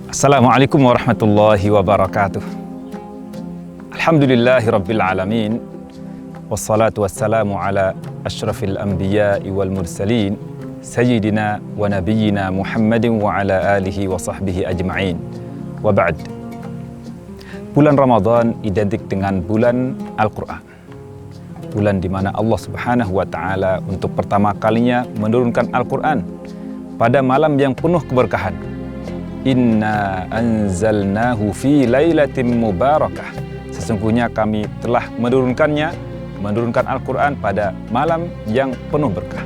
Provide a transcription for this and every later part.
Assalamualaikum warahmatullahi wabarakatuh. Alhamdulillahi rabbil alamin. Wassalatu wassalamu ala ashrafil anbiya'i wal mursalin Sayyidina wa nabiyyina Muhammadin wa ala alihi wa sahbihi ajma'in. Wa ba'd. Bulan Ramadan identik dengan bulan Al-Quran. Bulan di mana Allah Subhanahu wa Ta'ala untuk pertama kalinya menurunkan Al-Quran pada malam yang penuh keberkahan. Inna anzalnahu fi lailatin mubarakah. Sesungguhnya kami telah menurunkan Al-Quran pada malam yang penuh berkah,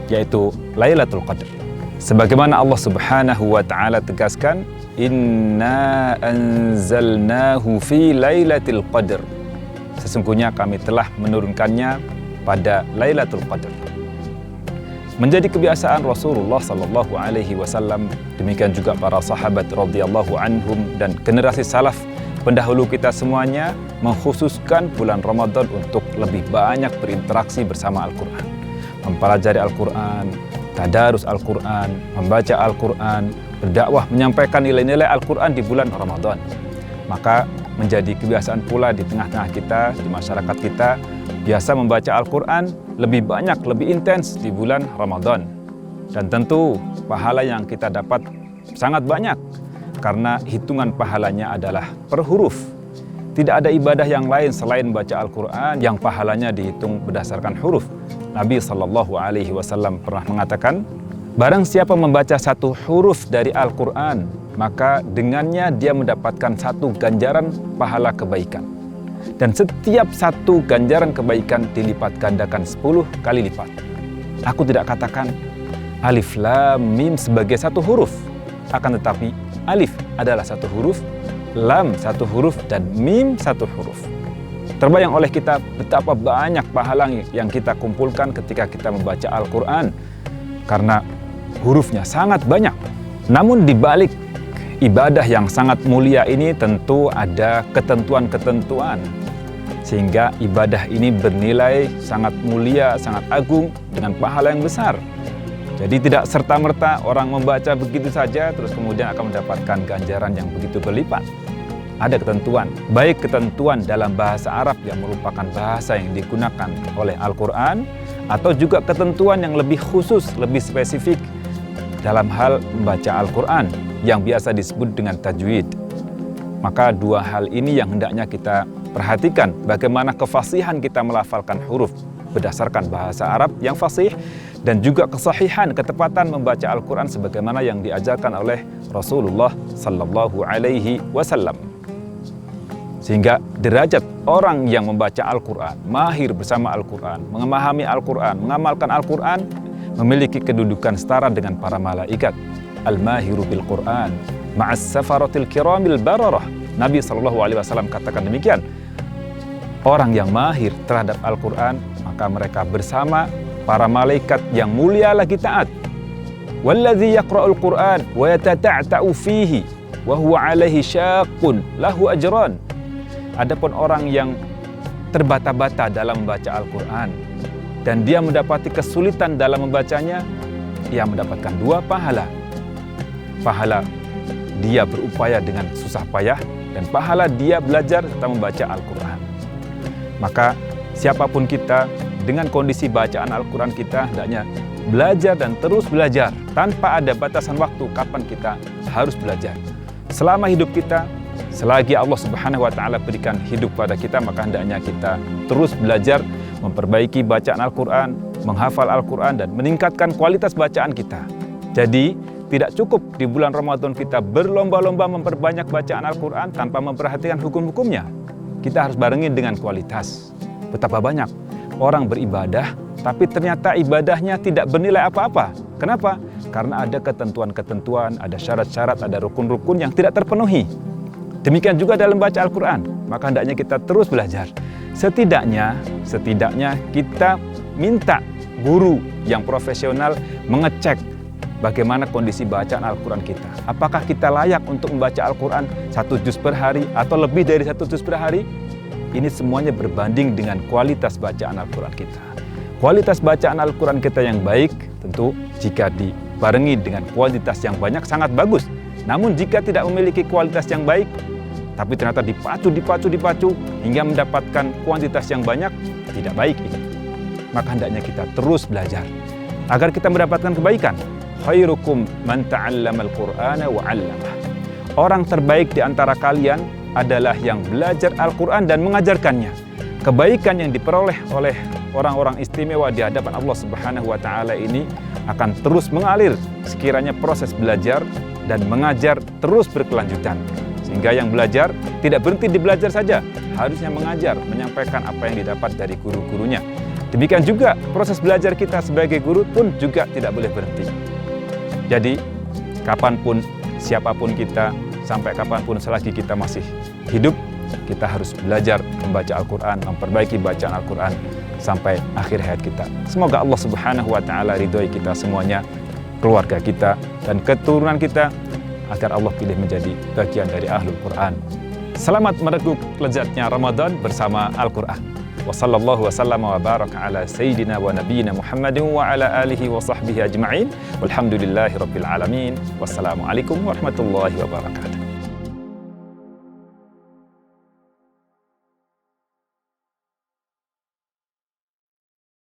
yaitu Lailatul Qadar. Sebagaimana Allah Subhanahu wa Ta'ala tegaskan, Inna anzalnahu fi lailatul qadar. Sesungguhnya kami telah menurunkannya pada Lailatul Qadar. Menjadi kebiasaan Rasulullah sallallahu alaihi wasallam, demikian juga para sahabat radhiyallahu anhum dan generasi salaf pendahulu kita semuanya mengkhususkan bulan Ramadan untuk lebih banyak berinteraksi bersama Al-Quran, mempelajari Al-Quran, tadarus Al-Quran, membaca Al-Quran, berdakwah, menyampaikan nilai-nilai Al-Quran di bulan Ramadan. Maka menjadi kebiasaan pula di tengah-tengah kita, di masyarakat kita, biasa membaca Al-Quran lebih banyak, lebih intens di bulan Ramadan. Dan tentu pahala yang kita dapat sangat banyak, karena hitungan pahalanya adalah per huruf. Tidak ada ibadah yang lain selain baca Al-Quran yang pahalanya dihitung berdasarkan huruf. Nabi SAW pernah mengatakan, barang siapa membaca satu huruf dari Al-Quran, maka dengannya dia mendapatkan satu ganjaran pahala kebaikan. Dan setiap satu ganjaran kebaikan dilipat gandakan 10 kali lipat. Aku tidak katakan alif lam mim sebagai satu huruf, akan tetapi alif adalah satu huruf, lam satu huruf, dan mim satu huruf. Terbayang oleh kita betapa banyak pahala yang kita kumpulkan ketika kita membaca Al-Quran, karena hurufnya sangat banyak. Namun di balik ibadah yang sangat mulia ini tentu ada ketentuan-ketentuan, sehingga ibadah ini bernilai sangat mulia, sangat agung, dengan pahala yang besar. Jadi tidak serta-merta orang membaca begitu saja terus kemudian akan mendapatkan ganjaran yang begitu berlipat. Ada ketentuan, baik ketentuan dalam bahasa Arab yang merupakan bahasa yang digunakan oleh Al-Quran, atau juga ketentuan yang lebih khusus, lebih spesifik dalam hal membaca Al-Quran yang biasa disebut dengan tajwid. Maka dua hal ini yang hendaknya kita perhatikan, bagaimana kefasihan kita melafalkan huruf berdasarkan bahasa Arab yang fasih, dan juga kesahihan, ketepatan membaca Al-Quran sebagaimana yang diajarkan oleh Rasulullah sallallahu alaihi wasallam. Sehingga derajat orang yang membaca Al-Quran, mahir bersama Al-Quran, memahami Al-Quran, mengamalkan Al-Quran, memiliki kedudukan setara dengan para malaikat. Al-mahiru bil Quran ma'as safaratil kiramil bararah. Nabi SAW katakan demikian. Orang yang mahir terhadap Al-Quran, maka mereka bersama para malaikat yang mulia lagi taat. Walladzi yaqra'ul Qur'an wa yatata'ta'u fihi wa huwa 'alaihi syaqqun lahu ajran. Adapun orang yang terbata-bata dalam membaca Al-Quran dan dia mendapati kesulitan dalam membacanya, ia mendapatkan dua pahala. Pahala dia berupaya dengan susah payah, dan pahala dia belajar serta membaca Al-Quran. Maka siapapun kita, dengan kondisi bacaan Al-Quran kita hendaknya belajar dan terus belajar tanpa ada batasan waktu kapan kita harus belajar. Selama hidup kita, selagi Allah Subhanahu wa Ta'ala berikan hidup pada kita, maka hendaknya kita terus belajar, memperbaiki bacaan Al-Quran, menghafal Al-Quran, dan meningkatkan kualitas bacaan kita. Jadi tidak cukup di bulan Ramadan kita berlomba-lomba memperbanyak bacaan Al-Quran tanpa memperhatikan hukum-hukumnya. Kita harus barengin dengan kualitas. Betapa banyak orang beribadah, tapi ternyata ibadahnya tidak bernilai apa-apa. Kenapa? Karena ada ketentuan-ketentuan, ada syarat-syarat, ada rukun-rukun yang tidak terpenuhi. Demikian juga dalam baca Al-Quran. Maka hendaknya kita terus belajar. Setidaknya kita minta guru yang profesional mengecek bagaimana kondisi bacaan Al-Quran kita. Apakah kita layak untuk membaca Al-Quran 1 juz per hari atau lebih dari 1 juz per hari? Ini semuanya berbanding dengan kualitas bacaan Al-Quran kita. Kualitas bacaan Al-Quran kita yang baik tentu jika dibarengi dengan kualitas yang banyak sangat bagus. Namun jika tidak memiliki kualitas yang baik, tapi ternyata dipacu hingga mendapatkan kuantitas yang banyak, tidak baik ini. Maka hendaknya kita terus belajar agar kita mendapatkan kebaikan. Khairukum man ta'allamal Qur'ana wa 'allamah. Orang terbaik di antara kalian adalah yang belajar Al-Qur'an dan mengajarkannya. Kebaikan yang diperoleh oleh orang-orang istimewa di hadapan Allah Subhanahu wa taala ini akan terus mengalir sekiranya proses belajar dan mengajar terus berkelanjutan. Sehingga yang belajar tidak berhenti di belajar saja, harusnya mengajar, menyampaikan apa yang didapat dari guru-gurunya. Demikian juga proses belajar kita sebagai guru pun juga tidak boleh berhenti. Jadi, kapanpun, siapapun kita, sampai kapanpun selagi kita masih hidup, kita harus belajar membaca Al-Quran, memperbaiki bacaan Al-Quran sampai akhir hayat kita. Semoga Allah Subhanahu wa taala ridhoi kita semuanya, keluarga kita dan keturunan kita, agar Allah pilih menjadi bagian dari Ahlul Quran. Selamat mereguk lezatnya Ramadan bersama Al-Quran. Wa sallallahu wa sallama wa baraka ala sayyidina wa nabiyyina Muhammadin wa ala alihi wa sahbihi ajma'in. Walhamdulillahi rabbil alamin. Wassalamualaikum warahmatullahi wabarakatuh.